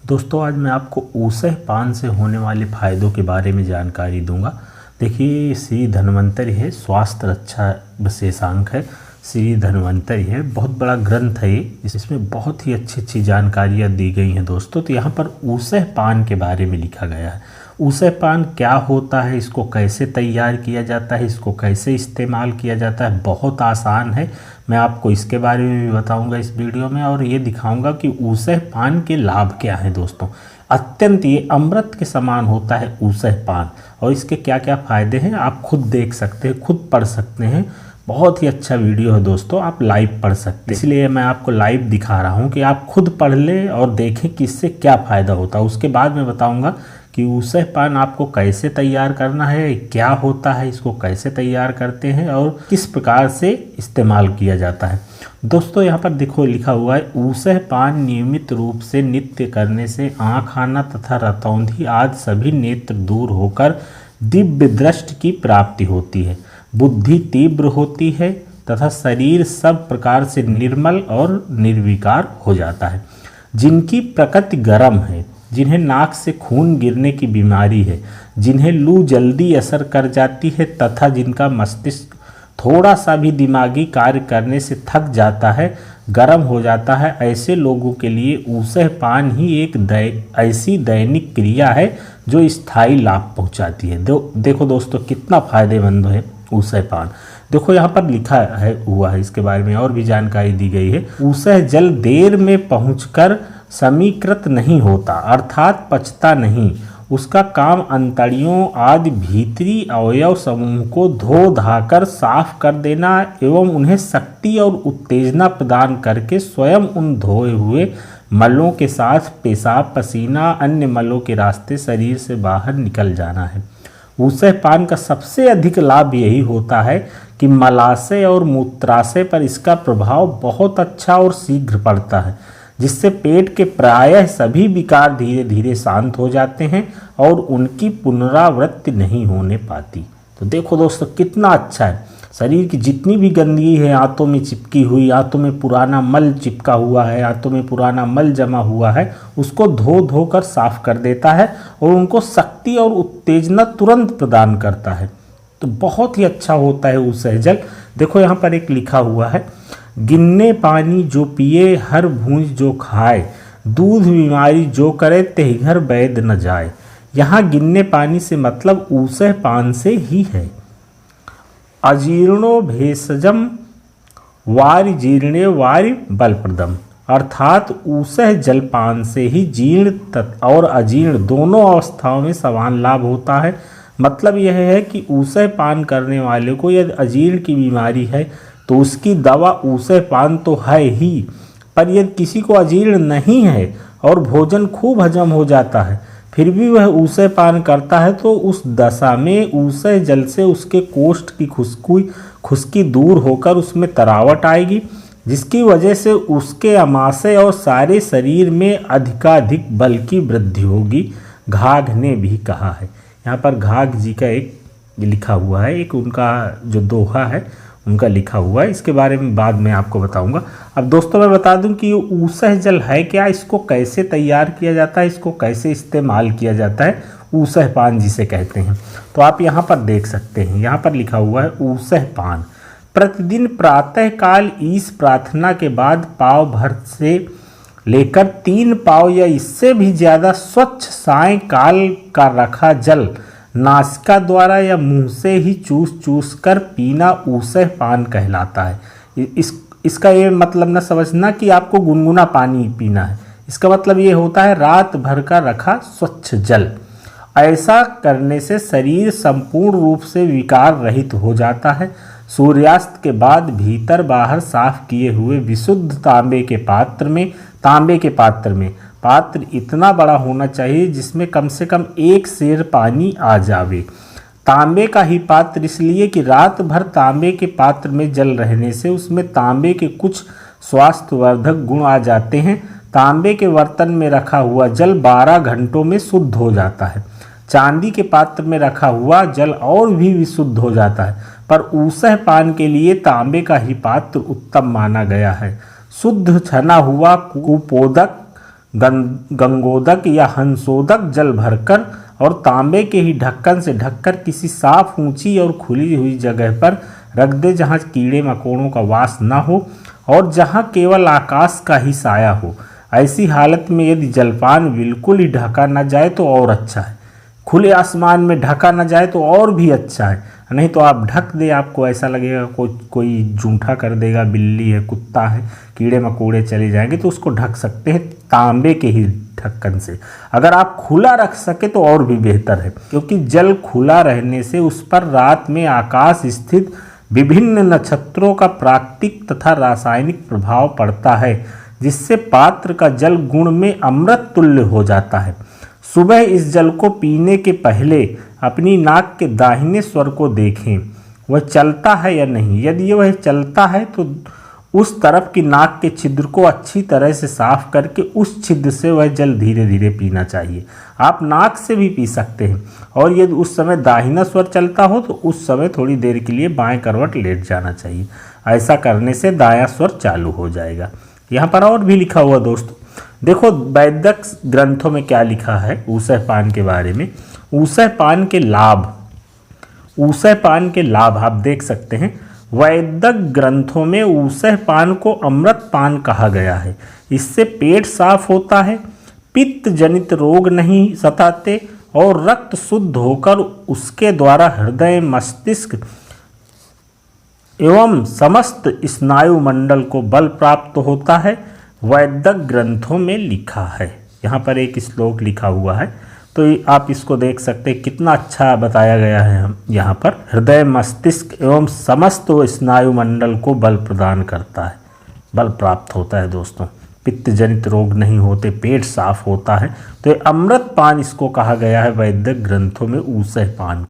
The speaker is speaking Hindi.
दोस्तों आज मैं आपको ऊसह पान से होने वाले फायदों के बारे में जानकारी दूंगा। देखिए श्री धन्वंतरि है, स्वास्थ्य रक्षा विशेषांक है, श्री धन्वंतरि है, बहुत बड़ा ग्रंथ है ये, इसमें बहुत ही अच्छी अच्छी जानकारियाँ दी गई हैं दोस्तों। तो यहाँ पर ऊसह पान के बारे में लिखा गया है। ऊसह पान क्या होता है, इसको कैसे तैयार किया जाता है, इसको कैसे इस्तेमाल किया जाता है, बहुत आसान है। मैं आपको इसके बारे में भी बताऊंगा इस वीडियो में और ये दिखाऊंगा कि ऊसह पान के लाभ क्या हैं दोस्तों। अत्यंत ये अमृत के समान होता है ऊसह पान, और इसके क्या क्या फ़ायदे हैं आप खुद देख सकते हैं, खुद पढ़ सकते हैं। बहुत ही अच्छा वीडियो है दोस्तों, आप लाइव पढ़ सकते हैं, इसलिए मैं आपको लाइव दिखा रहा हूँ कि आप खुद पढ़ लें और देखें कि इससे क्या फ़ायदा होता है। उसके बाद मैं बताऊँगा कि ऊसह पान आपको कैसे तैयार करना है, क्या होता है, इसको कैसे तैयार करते हैं और किस प्रकार से इस्तेमाल किया जाता है। दोस्तों यहाँ पर देखो लिखा हुआ है, ऊसह पान नियमित रूप से नित्य करने से आँख आना तथा रतौंधी आदि सभी नेत्र दूर होकर दिव्य दृष्टि की प्राप्ति होती है, बुद्धि तीव्र होती है तथा शरीर सब प्रकार से निर्मल और निर्विकार हो जाता है। जिनकी प्रकृति गर्म है, जिन्हें नाक से खून गिरने की बीमारी है, जिन्हें लू जल्दी असर कर जाती है तथा जिनका मस्तिष्क थोड़ा सा भी दिमागी कार्य करने से थक जाता है, गर्म हो जाता है, ऐसे लोगों के लिए ऊसह पान ही एक ऐसी दैनिक क्रिया है जो स्थायी लाभ पहुंचाती है। देखो दोस्तों कितना फायदेमंद है ऊसह पान। देखो यहाँ पर लिखा है हुआ है, इसके बारे में और भी जानकारी दी गई है। ऊसह जल देर में पहुंचकर समीकृत नहीं होता, अर्थात पचता नहीं। उसका काम अंतड़ियों आदि भीतरी अवयव समूह को धो धाकर साफ कर देना एवं उन्हें शक्ति और उत्तेजना प्रदान करके स्वयं उन धोए हुए मलों के साथ पेशाब पसीना अन्य मलों के रास्ते शरीर से बाहर निकल जाना है। ऊसह पान का सबसे अधिक लाभ यही होता है कि मलाशय और मूत्राशय पर इसका प्रभाव बहुत अच्छा और शीघ्र पड़ता है, जिससे पेट के प्रायः सभी विकार धीरे धीरे शांत हो जाते हैं और उनकी पुनरावृत्ति नहीं होने पाती। तो देखो दोस्तों कितना अच्छा है, शरीर की जितनी भी गंदगी है आंतों में चिपकी हुई, आंतों में पुराना मल चिपका हुआ है, आंतों में पुराना मल जमा हुआ है, उसको धो धो कर साफ कर देता है और उनको शक्ति और उत्तेजना तुरंत प्रदान करता है। तो बहुत ही अच्छा होता है ऊसह जल। देखो यहाँ पर एक लिखा हुआ है, गिन्ने पानी जो पिए हर भूंज जो खाए, दूध बीमारी जो करे तेहि घर वैद्य न जाए। यहाँ गिन्ने पानी से मतलब ऊसह पान से ही है। अजीर्णो भेषजम वारि जीर्णे वारि बलप्रदम, अर्थात ऊसह जलपान से ही जीर्ण और अजीर्ण दोनों अवस्थाओं में समान लाभ होता है। मतलब यह है कि ऊसह पान करने वाले को यदि अजीर्ण की बीमारी है तो उसकी दवा ऊसह पान तो है ही, पर यदि किसी को अजीर्ण नहीं है और भोजन खूब हजम हो जाता है फिर भी वह ऊसह पान करता है तो उस दशा में ऊसह जल से उसके कोष्ठ की खुश्की दूर होकर उसमें तरावट आएगी, जिसकी वजह से उसके अमाशय और सारे शरीर में अधिकाधिक बल की वृद्धि होगी। घाघ ने भी कहा है, यहाँ पर घाघ जी का एक लिखा हुआ है, एक उनका जो दोहा है उनका लिखा हुआ है, इसके बारे में बाद में आपको बताऊंगा। अब दोस्तों मैं बता दूं कि ये ऊसह जल है क्या, इसको कैसे तैयार किया जाता है, इसको कैसे इस्तेमाल किया जाता है, ऊसह पान जिसे कहते हैं। तो आप यहाँ पर देख सकते हैं, यहाँ पर लिखा हुआ है ऊसह पान। प्रतिदिन प्रातः काल ईश प्रार्थना के बाद पाव भर से लेकर 3 पाव या इससे भी ज़्यादा स्वच्छ सायंकाल का रखा जल नासिका द्वारा या मुंह से ही चूस चूस कर पीना ऊसह पान कहलाता है। इसका ये मतलब न समझना कि आपको गुनगुना पानी पीना है, इसका मतलब ये होता है रात भर का रखा स्वच्छ जल। ऐसा करने से शरीर संपूर्ण रूप से विकार रहित हो जाता है। सूर्यास्त के बाद भीतर बाहर साफ किए हुए विशुद्ध तांबे के पात्र में पात्र इतना बड़ा होना चाहिए जिसमें कम से कम 1 सेर पानी आ जावे। तांबे का ही पात्र इसलिए कि रात भर तांबे के पात्र में जल रहने से उसमें तांबे के कुछ स्वास्थ्यवर्धक गुण आ जाते हैं। तांबे के बर्तन में रखा हुआ जल 12 घंटों में शुद्ध हो जाता है। चांदी के पात्र में रखा हुआ जल और भी विशुद्ध हो जाता है, पर ऊसह पान के लिए तांबे का ही पात्र उत्तम माना गया है। शुद्ध छना हुआ कुपोदक गंगोदक या हंसोदक जल भरकर और तांबे के ही ढक्कन से ढककर किसी साफ, ऊंची और खुली हुई जगह पर रख दे जहाँ कीड़े मकोड़ों का वास न हो और जहाँ केवल आकाश का ही साया हो। ऐसी हालत में यदि जलपान बिल्कुल ही ढका न जाए तो और अच्छा है। खुले आसमान में ढका न जाए तो और भी अच्छा है। नहीं तो आप ढक दे, आपको ऐसा लगेगा कोई जूठा कर देगा, बिल्ली है, कुत्ता है, कीड़े मकोड़े चले जाएंगे, तो उसको ढक सकते हैं तांबे के ही ढक्कन से। अगर आप खुला रख सके तो और भी बेहतर है, क्योंकि जल खुला रहने से उस पर रात में आकाश स्थित विभिन्न नक्षत्रों का प्राकृतिक तथा रासायनिक प्रभाव पड़ता है, जिससे पात्र का जल गुण में अमृत तुल्य हो जाता है। सुबह इस जल को पीने के पहले अपनी नाक के दाहिने स्वर को देखें, वह चलता है या नहीं। यदि वह चलता है तो उस तरफ की नाक के छिद्र को अच्छी तरह से साफ करके उस छिद्र से वह जल धीरे धीरे पीना चाहिए। आप नाक से भी पी सकते हैं। और यदि उस समय दाहिना स्वर चलता हो तो उस समय थोड़ी देर के लिए बाएं करवट लेट जाना चाहिए। ऐसा करने से दायां स्वर चालू हो जाएगा। यहाँ पर और भी लिखा हुआ दोस्तों, देखो वैदिक ग्रंथों में क्या लिखा है ऊसह पान के बारे में। ऊसह पान के लाभ आप देख सकते हैं। वैदिक ग्रंथों में ऊसह पान को अमृत पान कहा गया है। इससे पेट साफ होता है, पित्त जनित रोग नहीं सताते और रक्त शुद्ध होकर उसके द्वारा हृदय, मस्तिष्क एवं समस्त स्नायु मंडल को बल प्राप्त होता है। वैदिक ग्रंथों में लिखा है। यहाँ पर एक श्लोक लिखा हुआ है, तो आप इसको देख सकते हैं, कितना अच्छा बताया गया है। हम यहाँ पर हृदय, मस्तिष्क एवं समस्त स्नायु मंडल को बल प्रदान करता है, बल प्राप्त होता है दोस्तों। पित्त जनित रोग नहीं होते, पेट साफ होता है। तो अमृत पान इसको कहा गया है वैदिक ग्रंथों में ऊसह पान।